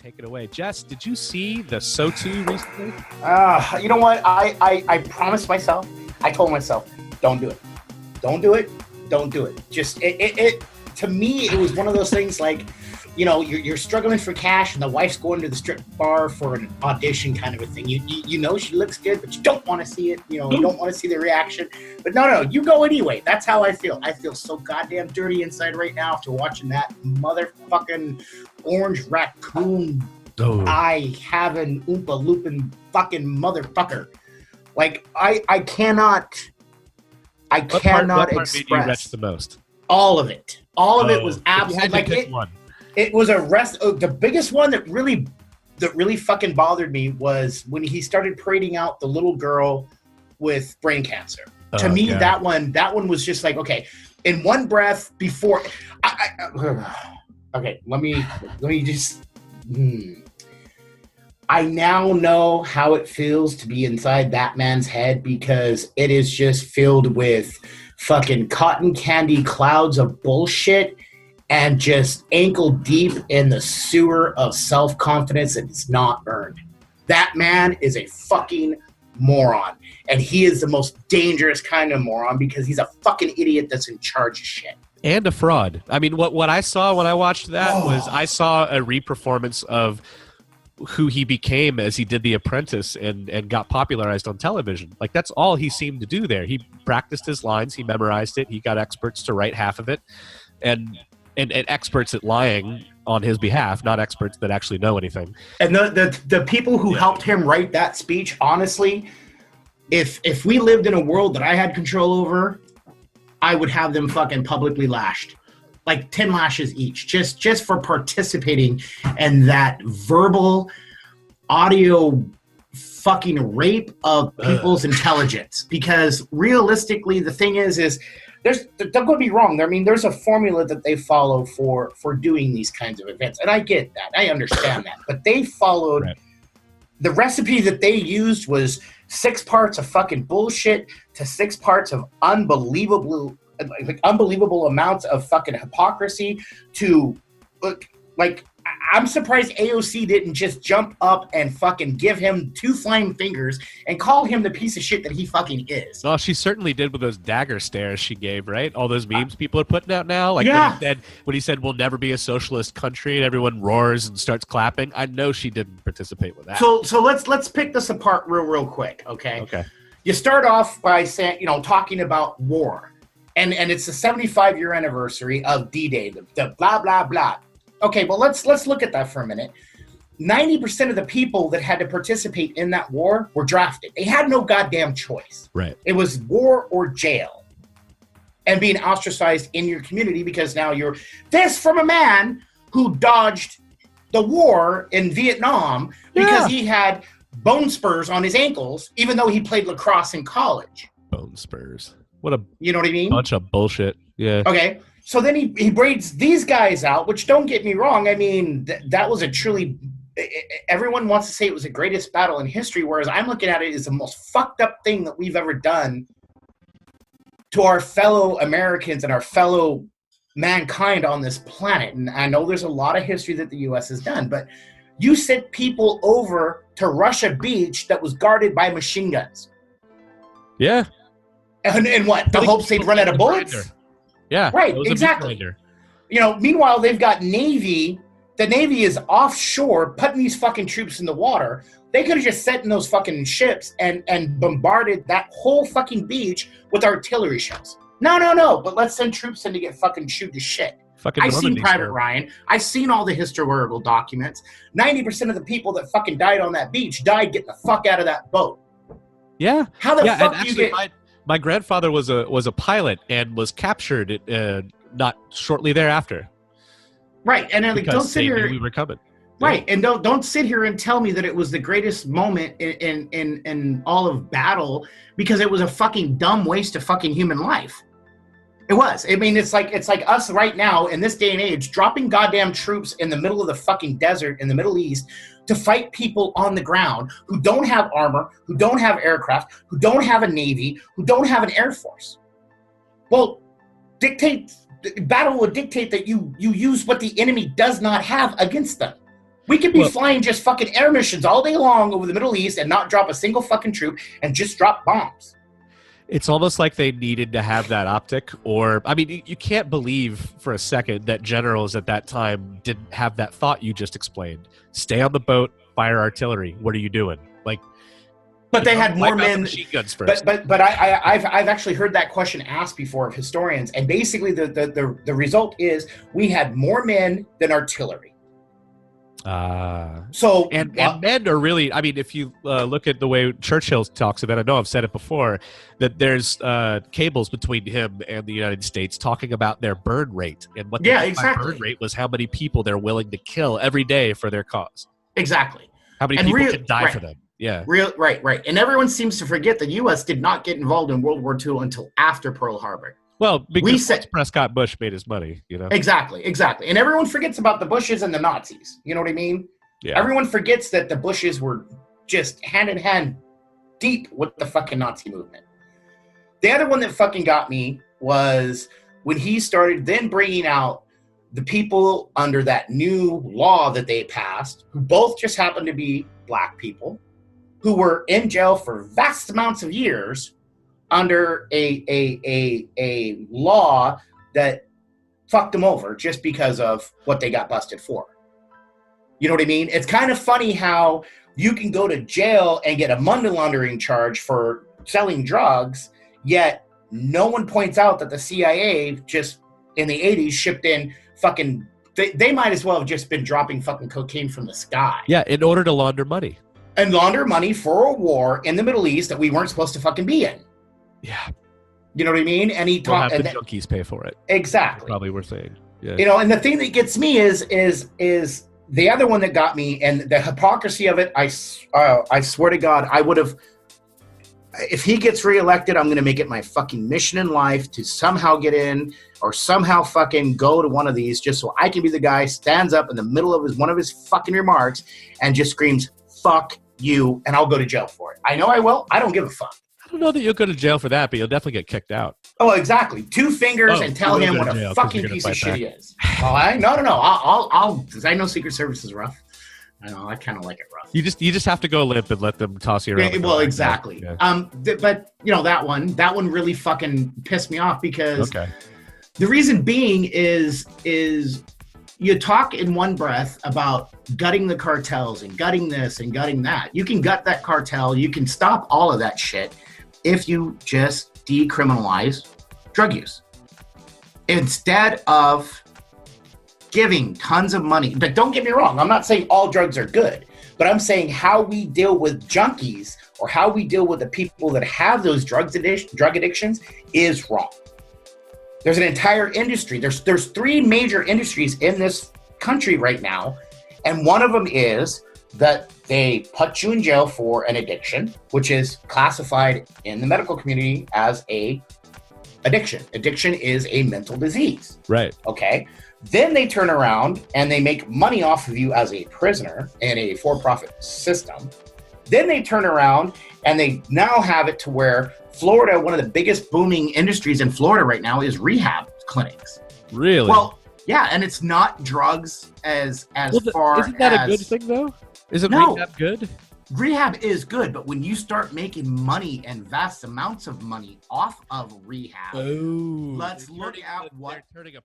Take it away. Jess, did you see the SO2 recently? You know what? I promised myself, I told myself, don't do it. Don't do it. Don't do it. Just, it to me, it was one of those things like, you know, you're struggling for cash and the wife's going to the strip bar for an audition kind of a thing. You know she looks good, but you don't want to see it. You know, you don't want to see the reaction. But no, you go anyway. That's how I feel. I feel so goddamn dirty inside right now after watching that motherfucking orange raccoon eye having oompa looping fucking motherfucker. Like I cannot What part express made you retch the most? all of it. All of it was absolutely like pick one. It was the biggest one that really fucking bothered me was when he started parading out the little girl with brain cancer. To me, that one was just like, okay, in one breath before. Okay, let me just. I now know how it feels to be inside that man's head because it is just filled with fucking cotton candy clouds of bullshit and just ankle deep in the sewer of self-confidence that is not earned. That man is a fucking moron. And he is the most dangerous kind of moron because he's a fucking idiot that's in charge of shit. And a fraud. I mean, what I saw when I watched that was I saw a re-performance of who he became as he did The Apprentice and got popularized on television. Like, that's all he seemed to do there. He practiced his lines. He memorized it. He got experts to write half of it. And experts at lying on his behalf, not experts that actually know anything. And the people who helped him write that speech, honestly, if we lived in a world that I had control over, I would have them fucking publicly lashed. Like 10 lashes each, just for participating in that verbal, audio fucking rape of people's intelligence. Because realistically, the thing is don't get me wrong. I mean, there's a formula that they follow for doing these kinds of events. And I get that. I understand that. But they followed the recipe that they used was 6 parts of fucking bullshit to 6 parts of unbelievable amounts of fucking hypocrisy to like I'm surprised AOC didn't just jump up and fucking give him 2 flying fingers and call him the piece of shit that he fucking is. Well, she certainly did with those dagger stares she gave, right? All those memes people are putting out now. Like when he said we'll never be a socialist country and everyone roars and starts clapping. I know she didn't participate with that. So let's pick this apart real quick, okay? Okay. You start off by saying, talking about war. And it's the 75-year anniversary of D-Day, the blah, blah, blah. Okay, well, let's look at that for a minute. 90% of the people that had to participate in that war were drafted. They had no goddamn choice. Right. It was war or jail. And being ostracized in your community because now you're... This from a man who dodged the war in Vietnam because he had bone spurs on his ankles, even though he played lacrosse in college. Bone spurs. What a you know what I mean? Bunch of bullshit. Yeah. Okay. So then he braids these guys out, which don't get me wrong. I mean, that was a truly everyone wants to say it was the greatest battle in history, whereas I'm looking at it as the most fucked up thing that we've ever done to our fellow Americans and our fellow mankind on this planet. And I know there's a lot of history that the U.S. has done, but you sent people over to Russia Beach that was guarded by machine guns. Yeah. And what? The hopes they'd run out of bullets? Yeah. Right, exactly. Meanwhile, they've got Navy. The Navy is offshore putting these fucking troops in the water. They could have just sat in those fucking ships and bombarded that whole fucking beach with artillery shells. No. But let's send troops in to get fucking shoot to shit. I've seen Private Ryan. I've seen all the historical documents. 90% of the people that fucking died on that beach died getting the fuck out of that boat. Yeah. How the fuck do you get... My grandfather was a pilot and was captured not shortly thereafter. Right, and then don't sit here. We were coming. Right, and don't sit here and tell me that it was the greatest moment in all of battle because it was a fucking dumb waste of fucking human life. It was. I mean, it's like us right now in this day and age dropping goddamn troops in the middle of the fucking desert in the Middle East to fight people on the ground who don't have armor, who don't have aircraft, who don't have a navy, who don't have an air force. Well, battle would dictate that you use what the enemy does not have against them. We could be flying just fucking air missions all day long over the Middle East and not drop a single fucking troop and just drop bombs. It's almost like they needed to have that optic, or, I mean, you can't believe for a second that generals at that time didn't have that thought you just explained. Stay on the boat, fire artillery. What are you doing? Like, but they had more men. Machine guns first. But I've actually heard that question asked before of historians, and basically the result is we had more men than artillery. So and men are really, I mean, if you look at the way Churchill talks about it, I know I've said it before, that there's cables between him and the United States talking about their burn rate, and what burn rate was how many people they're willing to kill every day for their cause. Exactly. How many people can die for them. Yeah. Right. And everyone seems to forget the U.S. did not get involved in World War II until after Pearl Harbor. Well, because once Prescott Bush made his money, you know. Exactly. And everyone forgets about the Bushes and the Nazis. You know what I mean? Yeah. Everyone forgets that the Bushes were just hand in hand deep with the fucking Nazi movement. The other one that fucking got me was when he started then bringing out the people under that new law that they passed, who both just happened to be black people, who were in jail for vast amounts of years under a law that fucked them over just because of what they got busted for. You know what I mean? It's kind of funny how you can go to jail and get a money laundering charge for selling drugs, yet no one points out that the CIA just in the 80s shipped in fucking, they might as well have just been dropping fucking cocaine from the sky. Yeah, in order to launder money. And launder money for a war in the Middle East that we weren't supposed to fucking be in. Yeah. You know what I mean? And he talked, and the junkies pay for it. Exactly. That's probably we're saying. Yeah. You know, and the thing that gets me is the other one that got me, and the hypocrisy of it. I swear to God, I would have. If he gets reelected, I'm going to make it my fucking mission in life to somehow get in or somehow fucking go to one of these, just so I can be the guy stands up in the middle of one of his fucking remarks and just screams "fuck you," and I'll go to jail for it. I know I will. I don't give a fuck. I don't know that you'll go to jail for that, but you'll definitely get kicked out. Oh, exactly. 2 fingers and tell him what a fucking piece of shit he is. Oh, no. I'll because I know Secret Service is rough. I know I kind of like it rough. You just have to go limp and let them toss you around. Yeah, well, exactly. Yeah. But you know that one really fucking pissed me off because the reason being is you talk in one breath about gutting the cartels and gutting this and gutting that. You can gut that cartel. You can stop all of that shit if you just decriminalize drug use. Instead of giving tons of money. But don't get me wrong. I'm not saying all drugs are good. But I'm saying how we deal with junkies or how we deal with the people that have those drug addictions is wrong. There's an entire industry. There's 3 major industries in this country right now. And one of them is that they put you in jail for an addiction, which is classified in the medical community as a addiction. Addiction is a mental disease. Right. Okay. Then they turn around and they make money off of you as a prisoner in a for-profit system. Then they turn around and they now have it to where Florida, one of the biggest booming industries in Florida right now is rehab clinics. Really? Well, yeah, and it's not drugs as far as... Isn't that a good thing, though? Isn't rehab good? Rehab is good, but when you start making money and vast amounts of money off of rehab, let's look at what... They're turning a